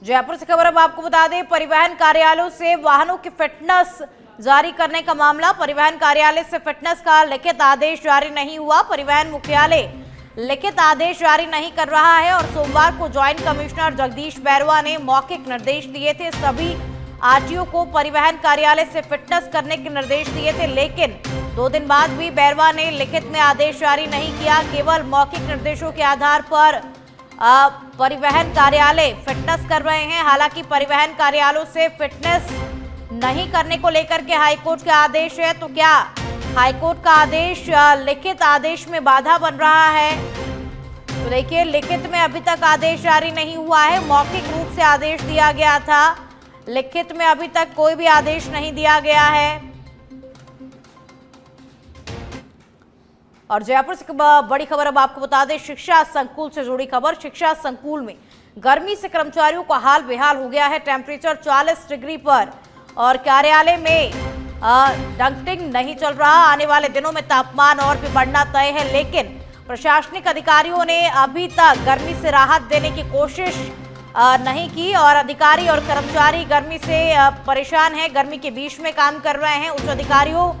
जयपुर से खबर अब आपको बता दें, परिवहन कार्यालयों से वाहनों की फिटनेस जारी करने का मामला। परिवहन कार्यालय से फिटनेस का लिखित आदेश जारी नहीं हुआ। परिवहन मुख्यालय लिखित आदेश जारी नहीं कर रहा है और सोमवार को ज्वाइंट कमिश्नर जगदीश बैरवा ने मौखिक निर्देश दिए थे। सभी आरटीओ को परिवहन कार्यालय से फिटनेस करने के निर्देश दिए थे, लेकिन 2 दिन बाद भी बैरवा ने लिखित में आदेश जारी नहीं किया। केवल मौखिक निर्देशों के आधार पर परिवहन कार्यालय फिटनेस कर रहे हैं। हालांकि परिवहन कार्यालयों से फिटनेस नहीं करने को लेकर के हाईकोर्ट का आदेश है, तो क्या हाईकोर्ट का आदेश लिखित आदेश में बाधा बन रहा है? तो देखिए, लिखित में अभी तक आदेश जारी नहीं हुआ है। मौखिक रूप से आदेश दिया गया था, लिखित में अभी तक कोई भी आदेश नहीं दिया गया है। और जयपुर से बड़ी खबर अब आपको बता दें, शिक्षा संकुल से जुड़ी खबर। शिक्षा संकुल में गर्मी से कर्मचारियों का हाल बेहाल हो गया है। टेम्परेचर 40 डिग्री पर और कार्यालय में डंक्टिंग नहीं चल रहा। आने वाले दिनों में तापमान और भी बढ़ना तय है, लेकिन प्रशासनिक अधिकारियों ने अभी तक गर्मी से राहत देने की कोशिश नहीं की और अधिकारी और कर्मचारी गर्मी से परेशान हैं। गर्मी के बीच में काम कर रहे हैं। उच्च अधिकारियों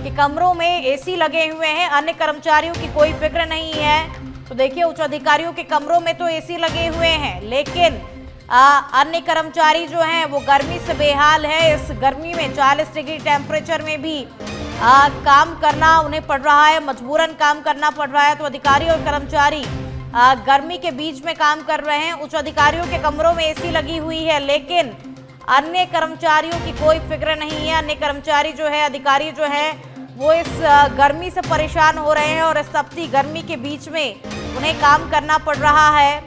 के कमरों में एसी लगे हुए हैं, अन्य कर्मचारियों की कोई फिक्र नहीं है। तो देखिए, उच्च अधिकारियों के कमरों में तो एसी लगे हुए हैं, लेकिन अन्य कर्मचारी जो हैं वो गर्मी से बेहाल है। इस गर्मी में 40 डिग्री टेम्परेचर में भी काम करना उन्हें पड़ रहा है, मजबूरन काम करना पड़ रहा है। तो अधिकारी और कर्मचारी गर्मी के बीच में काम कर रहे हैं। उच्च अधिकारियों के कमरों में एसी लगी हुई है, लेकिन अन्य कर्मचारियों की कोई फिक्र नहीं है। अन्य कर्मचारी जो है, अधिकारी जो है, वो इस गर्मी से परेशान हो रहे हैं और इस तपती गर्मी के बीच में उन्हें काम करना पड़ रहा है।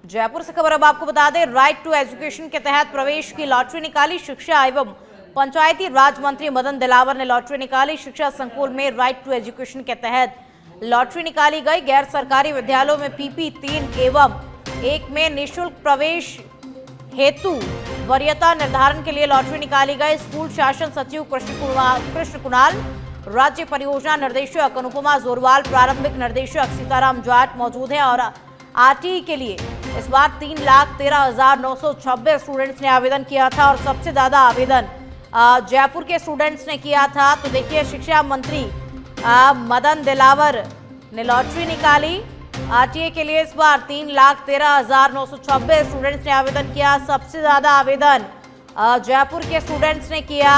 जयपुर से खबर अब आपको बता दें, राइट टू एजुकेशन के तहत प्रवेश की लॉटरी निकाली। शिक्षा एवं पंचायती राज मंत्री मदन दिलावर ने लॉटरी निकाली। शिक्षा संकुल में राइट टू एजुकेशन के तहत लॉटरी निकाली गई। गैर सरकारी विद्यालयों में PP 3 एवं 1 में निःशुल्क प्रवेश हेतु वरीयता निर्धारण के लिए लॉटरी निकाली गई। स्कूल शासन सचिव कृष्ण कुणाल, राज्य परियोजना निर्देशक अनुपमा जोरवाल, प्रारंभिक निर्देशक सीताराम जाट मौजूद हैं और RTE के लिए इस बार 3,13,926 स्टूडेंट्स ने आवेदन किया था और सबसे ज्यादा आवेदन जयपुर के स्टूडेंट्स ने किया था। तो देखिए, शिक्षा मंत्री मदन दिलावर ने लॉटरी निकाली। RTE के लिए इस बार 3,13,926 स्टूडेंट्स ने आवेदन किया। सबसे ज्यादा आवेदन जयपुर के स्टूडेंट्स ने किया।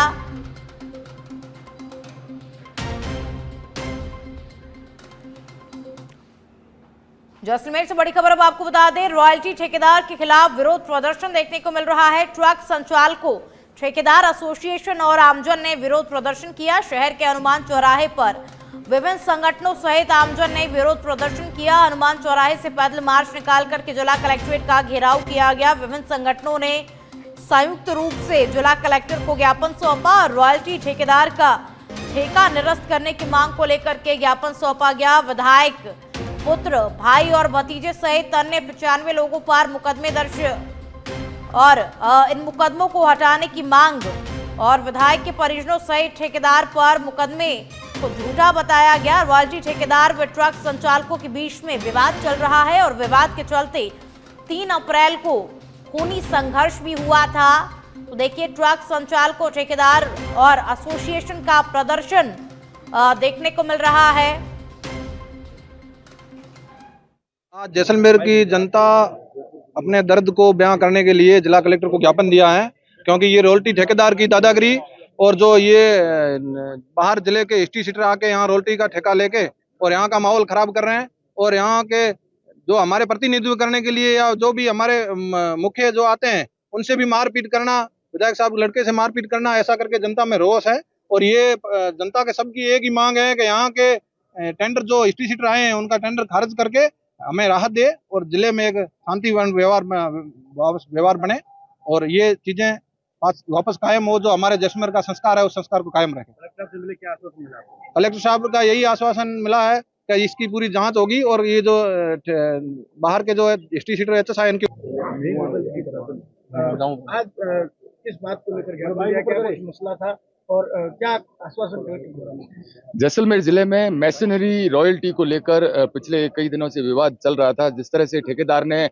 जैसलमेर से बड़ी खबर अब आपको बता दें, रॉयल्टी ठेकेदार के खिलाफ विरोध प्रदर्शन देखने को मिल रहा है। ट्रक संचालकों, ठेकेदार एसोसिएशन और आमजन ने विरोध प्रदर्शन किया। शहर के हनुमान चौराहे पर विभिन्न संगठनों सहित आमजन ने विरोध प्रदर्शन किया। हनुमान चौराहे से पैदल मार्च निकाल करके जिला कलेक्ट्रेट का घेराव किया गया। विभिन्न संगठनों ने संयुक्त रूप से जिला कलेक्टर को ज्ञापन सौंपा। रॉयल्टी ठेकेदार का ठेका निरस्त करने की मांग को लेकर के ज्ञापन सौंपा गया। विधायक पुत्र, भाई और भतीजे सहित अन्य 95 लोगों पर मुकदमे दर्ज और इन मुकदमों को हटाने की मांग और विधायक के परिजनों सहित ठेकेदार पर मुकदमे को झूठा बताया गया। रॉयल्टी ठेकेदार व ट्रक संचालकों के बीच में विवाद चल रहा है और विवाद के चलते 3 अप्रैल को खूनी संघर्ष भी हुआ था। तो देखिए, ट्रक संचालकों, ठेकेदार और एसोसिएशन का प्रदर्शन देखने को मिल रहा है। आज जैसलमेर की जनता अपने दर्द को बयां करने के लिए जिला कलेक्टर को ज्ञापन दिया है, क्योंकि ये रॉयल्टी ठेकेदार की दादागिरी और जो ये बाहर जिले के ST सीटर आके यहाँ रॉयल्टी का ठेका लेके और यहाँ का माहौल खराब कर रहे हैं और यहाँ के जो हमारे प्रतिनिधित्व करने के लिए या जो भी हमारे मुखिया जो आते हैं उनसे भी मारपीट करना, विधायक साहब लड़के से मारपीट करना, ऐसा करके जनता में रोष है। और ये जनता के सबकी एक ही मांग है कि यहाँ के टेंडर जो ST सीटर आए हैं उनका टेंडर खारिज करके हमें राहत दे और जिले में एक शांतिपूर्ण व्यवहार बने और ये चीजें वापस कायम हो। जो हमारे जैसलमेर का संस्कार है उस संस्कार को कायम रखें। कलेक्टर से मिले क्या आश्वासन मिला? कलेक्टर साहब का यही आश्वासन मिला है कि इसकी पूरी जांच होगी और ये जो बाहर के जो ST सीटर HSI इनकी आज किस बात को लेकर मसला था और क्या आश्वासन देते? जैसलमेर जिले में मैसनरी रॉयल्टी को लेकर पिछले कई दिनों से विवाद चल रहा था। जिस तरह से ठेकेदार ने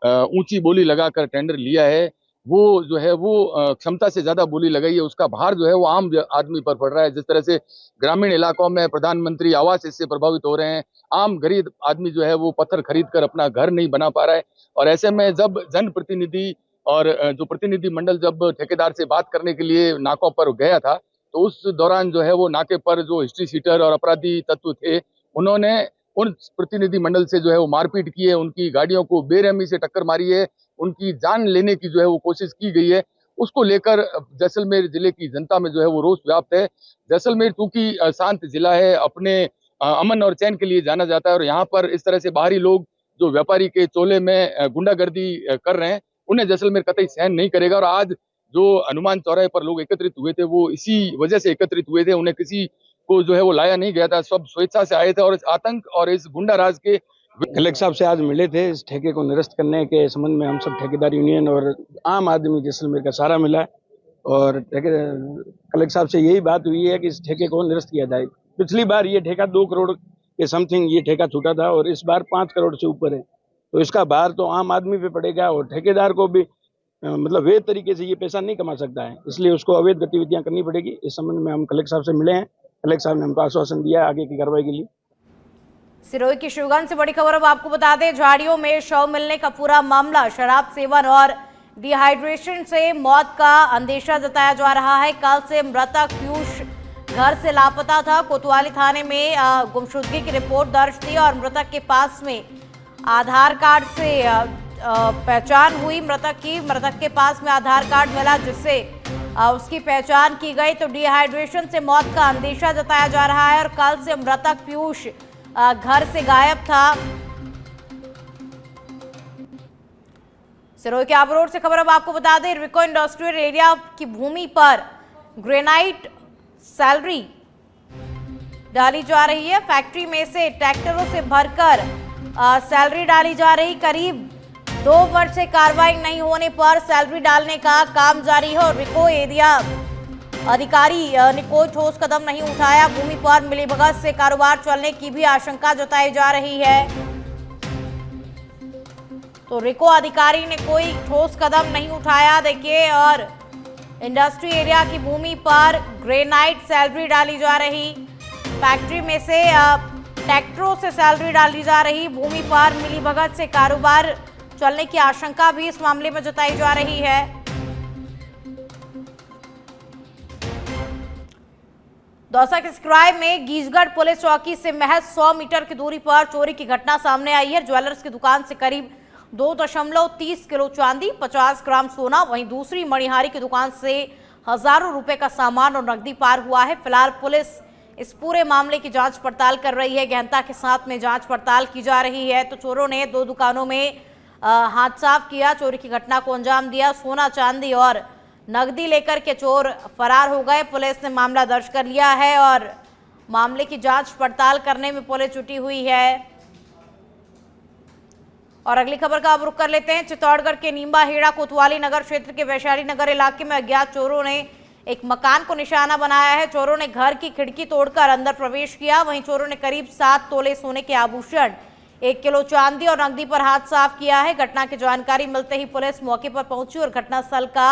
ऊंची बोली लगाकर टेंडर लिया है, वो जो है वो क्षमता से ज्यादा बोली लगाई है, उसका भार जो है वो आम आदमी पर पड़ रहा है। जिस तरह से ग्रामीण इलाकों में प्रधानमंत्री आवास इससे प्रभावित हो रहे हैं, आम गरीब आदमी जो है वो पत्थर खरीद कर अपना घर नहीं बना पा रहा है। और ऐसे में जब जनप्रतिनिधि और जो प्रतिनिधि मंडल जब ठेकेदार से बात करने के लिए नाकों पर गया था, तो उस दौरान जो है वो नाके पर जो हिस्ट्री सीटर और अपराधी तत्व थे, उन्होंने उन प्रतिनिधि मंडल से जो है वो मारपीट की है, उनकी गाड़ियों को बेरहमी से टक्कर मारी है, उनकी जान लेने की जो है वो कोशिश की गई है। उसको लेकर जैसलमेर जिले की जनता में जो है वो रोष व्याप्त है। जैसलमेर चूंकि शांत जिला है, अपने अमन और चैन के लिए जाना जाता है, और यहाँ पर इस तरह से बाहरी लोग जो व्यापारी के चोले में गुंडागर्दी कर रहे हैं, उन्हें जैसलमेर कतई सहन नहीं करेगा। और आज जो हनुमान चौराहे पर लोग एकत्रित हुए थे, वो इसी वजह से एकत्रित हुए थे। उन्हें किसी को जो है वो लाया नहीं गया था, सब स्वेच्छा से आए थे। और इस आतंक और इस गुंडा राज के कलेक्टर साहब से आज मिले थे। इस ठेके को निरस्त करने के संबंध में हम सब ठेकेदार यूनियन और आम आदमी जैसलमेर का सहारा मिला और कलेक्टर साहब से यही बात हुई है कि इस ठेके को निरस्त किया जाए। पिछली बार ये ठेका 2 करोड़ के समथिंग ये ठेका छूटा था और इस बार 5 करोड़ से ऊपर है, तो इसका भार तो आम आदमी पे पड़ेगा और ठेकेदार को भी मतलब वैध तरीके से ये पैसा नहीं कमा सकता है, इसलिए उसको अवैध गतिविधियां करनी पड़ेगी। इस संबंध में हम कलेक्टर साहब से मिले हैं। कलेक्टर साहब ने हमको आश्वासन दिया आगे की कार्रवाई के लिए। सिरोही की शिवगंज से बड़ी खबर अब आपको बता दें, झाड़ियों में शव मिलने का पूरा मामला शराब सेवन और डिहाइड्रेशन से मौत का अंदेशा जताया जा रहा है। कल से मृतक पीयूष घर से लापता था। कोतवाली थाने में गुमशुदगी की रिपोर्ट दर्ज थी और मृतक के पास में आधार कार्ड से पहचान हुई मृतक की। मृतक के पास में आधार कार्ड मिला जिससे उसकी पहचान की गई। तो डिहाइड्रेशन से मौत का अंदेशा जताया जा रहा है और कल से मृतक पीयूष घर से गायब था। सिरोही के आबू रोड से खबर अब आपको बता दें, रिको इंडस्ट्रियल एरिया की भूमि पर ग्रेनाइट सैलरी डाली जा रही है। फैक्ट्री में से ट्रैक्टरों से भरकर सैलरी डाली जा रही। करीब 2 वर्ष से कार्रवाई नहीं होने पर सैलरी डालने का काम जारी है और रिको एरिया अधिकारी ने कोई ठोस कदम नहीं उठाया। भूमि पर मिलीभगत से कारोबार चलने की भी आशंका जताई जा रही है। तो रिको अधिकारी ने कोई ठोस कदम नहीं उठाया। देखिए, और इंडस्ट्री एरिया की भूमि पर ग्रेनाइट सैलरी डाली जा रही। फैक्ट्री में से ट्रैक्टरों से सैलरी डाली जा रही। भूमि पर मिलीभगत से कारोबार चलने की आशंका भी इस मामले में जताई जा रही है। दौसा के सिकराय में गीजगढ़ पुलिस चौकी से महज 100 मीटर की दूरी पर चोरी की घटना सामने आई है। ज्वेलर्स की दुकान से करीब 2.30 किलो चांदी, 50 ग्राम सोना, वहीं दूसरी मणिहारी की दुकान से हजारों रुपए का सामान और नकदी पार हुआ है। फिलहाल पुलिस इस पूरे मामले की जांच पड़ताल कर रही है। गहनता के साथ में जांच पड़ताल की जा रही है। तो चोरों ने 2 दुकानों में हाथ साफ किया, चोरी की घटना को अंजाम दिया। सोना, चांदी और नकदी लेकर के चोर फरार हो गए। पुलिस ने मामला दर्ज कर लिया है और मामले की जांच पड़ताल करने में पुलिस जुटी हुई है। और अगली खबर का अब रुख कर लेते हैं। चित्तौड़गढ़ के नींबा हेड़ा कोतवाली नगर क्षेत्र के वैशाली नगर इलाके में अज्ञात चोरों ने एक मकान को निशाना बनाया है। चोरों ने घर की खिड़की तोड़कर अंदर प्रवेश किया। वहीं चोरों ने करीब 7 तोले सोने के आभूषण, 1 किलो चांदी और नकदी पर हाथ साफ किया है। घटना की जानकारी मिलते ही पुलिस मौके पर पहुंची और घटनास्थल का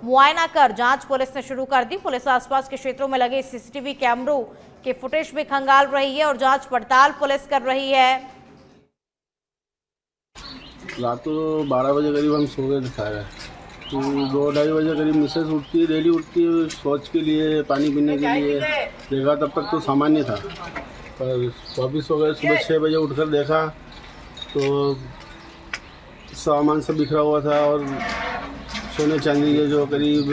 मुआयना कर जांच पुलिस ने शुरू कर दी। पुलिस आसपास के क्षेत्रों में लगे सीसीटीवी कैमरों के फुटेज भी खंगाल रही है और जांच पड़ताल पुलिस कर रही है। रात को 12 बजे करीब हम सो गए दिखाया, तो 2-2:30 बजे करीब मिसेस उठती, डेली उठती शौच के लिए, पानी पीने के लिए। देखा तब तक तो सामान्य था, पर वापिस हो गए। सुबह 6 बजे उठकर देखा तो सामान सब बिखरा हुआ था और सोने चांदी के जो करीब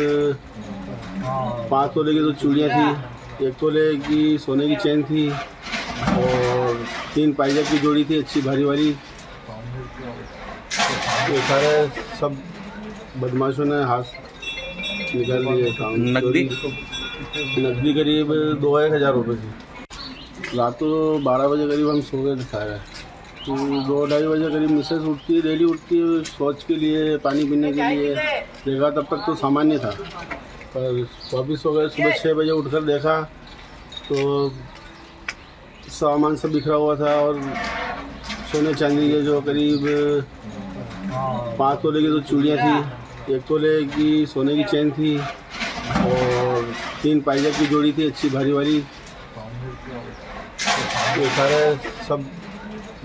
5 तोले की तो चूड़ियाँ थी, 1 तोले की सोने की चेन थी और 3 पायजेब की जोड़ी थी अच्छी भारी वाली। ये सारे सब बदमाशों ने हाथ निकाल लिए। नकदी करीब 2-1 हज़ार रुपये थी। रात को 12 बजे करीब हम सो गए दिखाया, तो 2-2:30 बजे करीब मिसेस उठती, डेली उठती शौच के लिए, पानी पीने के लिए। देखा तब तक तो सामान्य था, पर वापिस हो गए। सुबह 6 बजे उठकर देखा तो सामान सब बिखरा हुआ था और सोने चांदी के जो करीब 5 तोले की तो चूड़ियाँ थी, 1 तोले की सोने की चेन थी और 3 पायजेब की जोड़ी थी अच्छी भारी वाली। ये सारे सब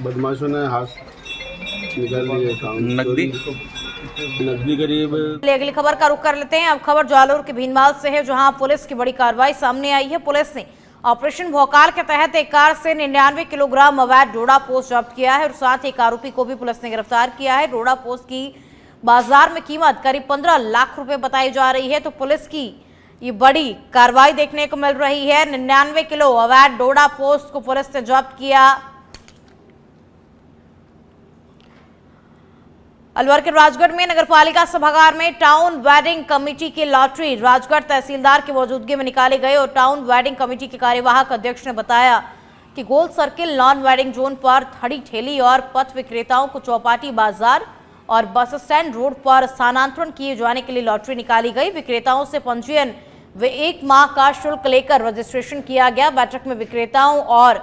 बदमाशों ने हाथ निकाल लिए। नकदी करीब। अगली खबर का रुख कर लेते हैं। अब खबर जालोर के भीनमाल से है, जहां पुलिस की बड़ी कार्रवाई सामने आई है। पुलिस ने ऑपरेशन भौकाल के तहत एक कार से 99 किलोग्राम अवैध डोडा पोस्ट जब्त किया है और साथ ही एक आरोपी को भी पुलिस ने गिरफ्तार किया है। डोडा पोस्ट की बाजार में कीमत करीब 15 लाख रुपए बताई जा रही है। तो पुलिस की ये बड़ी कार्रवाई देखने को मिल रही है। 99 किलो अवैध डोडा पोस्ट को पुलिस ने जब्त किया। अलवर के राजगढ़ में नगरपालिका सभागार में टाउन वेडिंग कमेटी की लॉटरी राजगढ़ तहसीलदार की मौजूदगी में निकाली गई और टाउन वेडिंग कमेटी के कार्यवाहक अध्यक्ष ने बताया कि गोल सर्किल नॉन वेडिंग जोन पर खड़ी ठेली और पथ विक्रेताओं को चौपाटी बाजार और बस स्टैंड रोड पर स्थानांतरण किए जाने के लिए लॉटरी निकाली गई। विक्रेताओं से पंजीयन व 1 माह का शुल्क लेकर रजिस्ट्रेशन किया गया। बैठक में विक्रेताओं और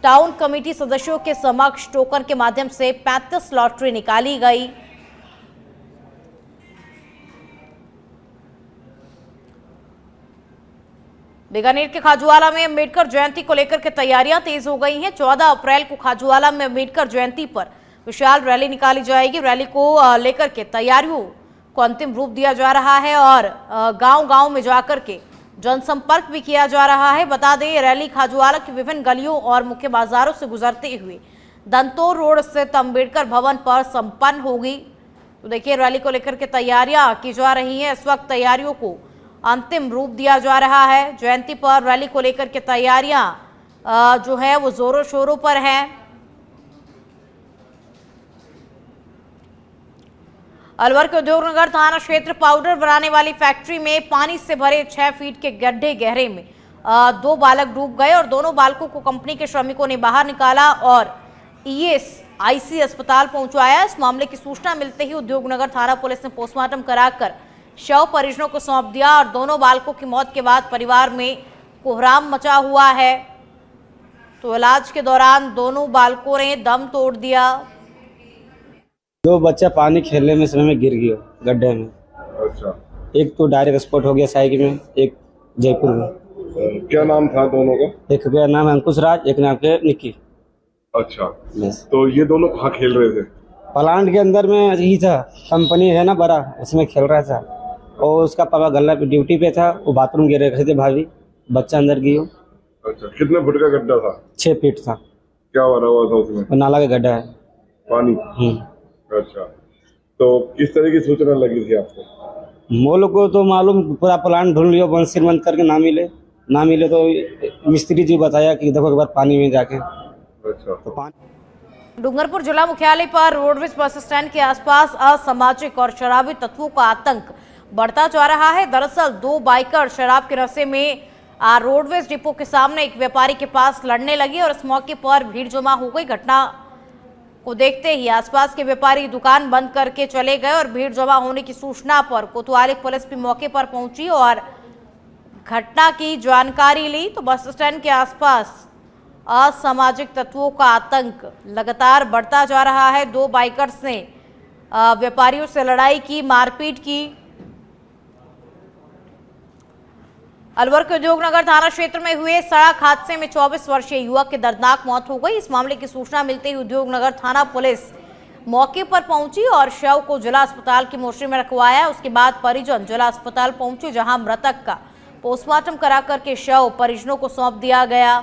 टाउन कमेटी सदस्यों के समक्ष टोकन के माध्यम से 35 लॉटरी निकाली गई। बीकानेर के खाजूवाला में अम्बेडकर जयंती को लेकर के तैयारियां तेज हो गई हैं। 14 अप्रैल को खाजूवाला में अम्बेडकर जयंती पर विशाल रैली निकाली जाएगी। रैली को लेकर के तैयारियों को अंतिम रूप दिया जा रहा है और गांव-गांव में जाकर के जनसंपर्क भी किया जा रहा है। बता दें, रैली खाजूवाला की विभिन्न गलियों और मुख्य बाजारों से गुजरते हुए दंतोर रोड स्थित अम्बेडकर भवन पर संपन्न होगी। तो देखिए, रैली को लेकर के तैयारियां की जा रही हैं। इस वक्त तैयारियों को अंतिम रूप दिया जा रहा है। जयंती पर रैली को लेकर के तैयारियां जो है वो जोरों शोरों पर हैं। अलवर के उद्योगनगर थाना क्षेत्र पाउडर बनाने वाली फैक्ट्री में पानी से भरे 6 फीट के गड्ढे गहरे में 2 बालक डूब गए और दोनों बालकों को कंपनी के श्रमिकों ने बाहर निकाला और ESIC अस्पताल पहुंचाया। इस मामले की सूचना मिलते ही उद्योगनगर थाना पुलिस ने पोस्टमार्टम कराकर शव परिजनों को सौंप दिया और दोनों बालकों की मौत के बाद परिवार में कोहराम मचा हुआ है। तो इलाज के दौरान दोनों बालकों ने दम तोड़ दिया। 2 बच्चा पानी खेलने में समय में गिर गया गड्ढे में। अच्छा। एक तो डायरेक्ट स्पॉट हो गया साइकिल में, एक जयपुर में। क्या नाम था दोनों का? एक का नाम है अंकुश राज, एक नाम है निक्की। अच्छा। तो ये दोनों कहाँ खेल रहे थे? प्लांट के अंदर में ही था, कंपनी है ना बड़ा, उसमें खेल रहा था और उसका पापा गल्ला पे ड्यूटी पे था। वो बाथरूम गिर रहे थे भाभी, बच्चा अंदर गई। अच्छा, कितने फुट का गड्ढा था? 6 फीट था। क्या भरा हुआ था उसमें? और नाला का गड्ढा है, पानी। अच्छा, तो किस तरह की सूचना लगी थी आपको? मोल को तो मालूम, पूरा प्लांट ढूंढ लियो, बंसी बंद करके ना मिले तो मिस्त्री जी बताया कि देखो एक बार पानी में जाके। अच्छा। तो पानी डूंगरपुर जिला मुख्यालय पर रोडवेज बस स्टैंड के आसपास असामाजिक और शराबी तत्वों का आतंक बढ़ता जा रहा है। दरअसल 2 बाइकर शराब के नशे में रोडवेज डिपो के सामने एक व्यापारी के पास लड़ने लगे और इस मौके पर भीड़ जमा हो गई। घटना को देखते ही आसपास के व्यापारी दुकान बंद करके चले गए और भीड़ जमा होने की सूचना पर कोतवाली पुलिस भी मौके पर पहुंची और घटना की जानकारी ली। तो बस स्टैंड के आसपास असामाजिक तत्वों का आतंक लगातार बढ़ता जा रहा है। 2 बाइकर्स ने व्यापारियों से लड़ाई की, मारपीट की। अलवर के उद्योगनगर थाना क्षेत्र में हुए सड़क हादसे में 24 वर्षीय युवक की दर्दनाक मौत हो गई। इस मामले की सूचना मिलते ही उद्योगनगर थाना पुलिस मौके पर पहुंची और शव को जिला अस्पताल की मोर्चरी में रखवाया। उसके बाद परिजन जिला अस्पताल पहुंचे, जहां मृतक का पोस्टमार्टम करा करके शव परिजनों को सौंप दिया गया।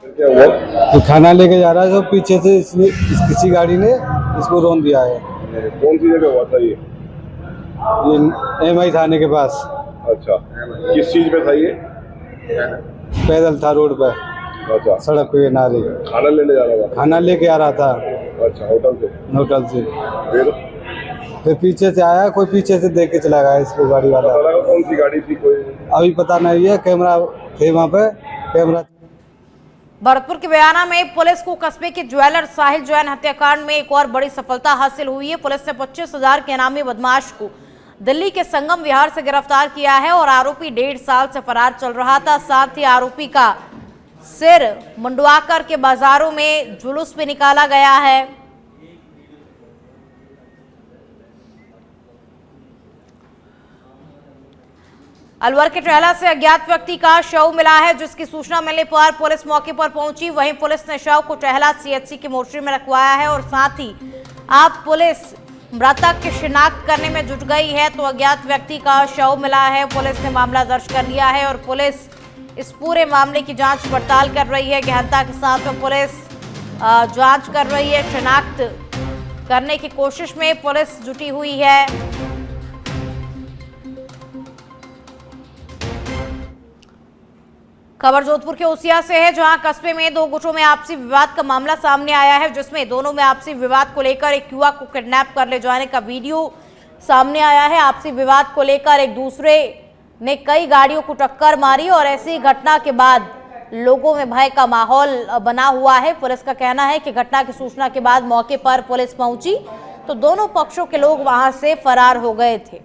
क्या हुआ? तो खाना लेके जा रहा है तो पीछे से किसी गाड़ी ने इसको रोन दिया है। कौन सी जगह हुआ था ये? MI थाने के पास। अच्छा, किस चीज पे था ये? पैदल था रोड पर। अच्छा, सड़क पे नारे। खाना लेने जा रहा था? खाना लेके आ रहा था। अच्छा, होटल से? फिर पीछे से आया, कोई पीछे से देख के चला गया इसको गाड़ी वाला। कौन सी गाड़ी थी कोई? अभी पता नहीं है, कैमरा थे वहाँ पे, कैमरा। भरतपुर के बयाना में पुलिस को कस्बे के ज्वेलर साहिल जैन हत्याकांड में एक और बड़ी सफलता हासिल हुई है। पुलिस ने 25,000 के इनामी बदमाश को दिल्ली के संगम विहार से गिरफ्तार किया है और आरोपी 1.5 साल से फरार चल रहा था। साथ ही आरोपी का सिर मुंडवाकर के बाजारों में जुलूस भी निकाला गया है। अलवर के टहला से अज्ञात व्यक्ति का शव मिला है, जिसकी सूचना मिलने पर पुलिस मौके पर पहुंची। वहीं पुलिस ने शव को टहला सीएचसी के मोर्चरी में रखवाया है और साथ ही अब पुलिस मृतक की शिनाख्त करने में जुट गई है। तो अज्ञात व्यक्ति का शव मिला है, पुलिस ने मामला दर्ज कर लिया है और पुलिस इस पूरे मामले की जांच पड़ताल कर रही है। गहनता के साथ में पुलिस जांच कर रही है, शिनाख्त करने की कोशिश में पुलिस जुटी हुई है। खबर जोधपुर के ओसिया से है, जहां कस्बे में 2 गुटों में आपसी विवाद का मामला सामने आया है, जिसमें दोनों में आपसी विवाद को लेकर एक युवक को किडनैप कर ले जाने का वीडियो सामने आया है। आपसी विवाद को लेकर एक दूसरे ने कई गाड़ियों को टक्कर मारी और ऐसी घटना के बाद लोगों में भय का माहौल बना हुआ है। पुलिस का कहना है कि घटना की सूचना के बाद मौके पर पुलिस पहुंची तो दोनों पक्षों के लोग वहां से फरार हो गए थे।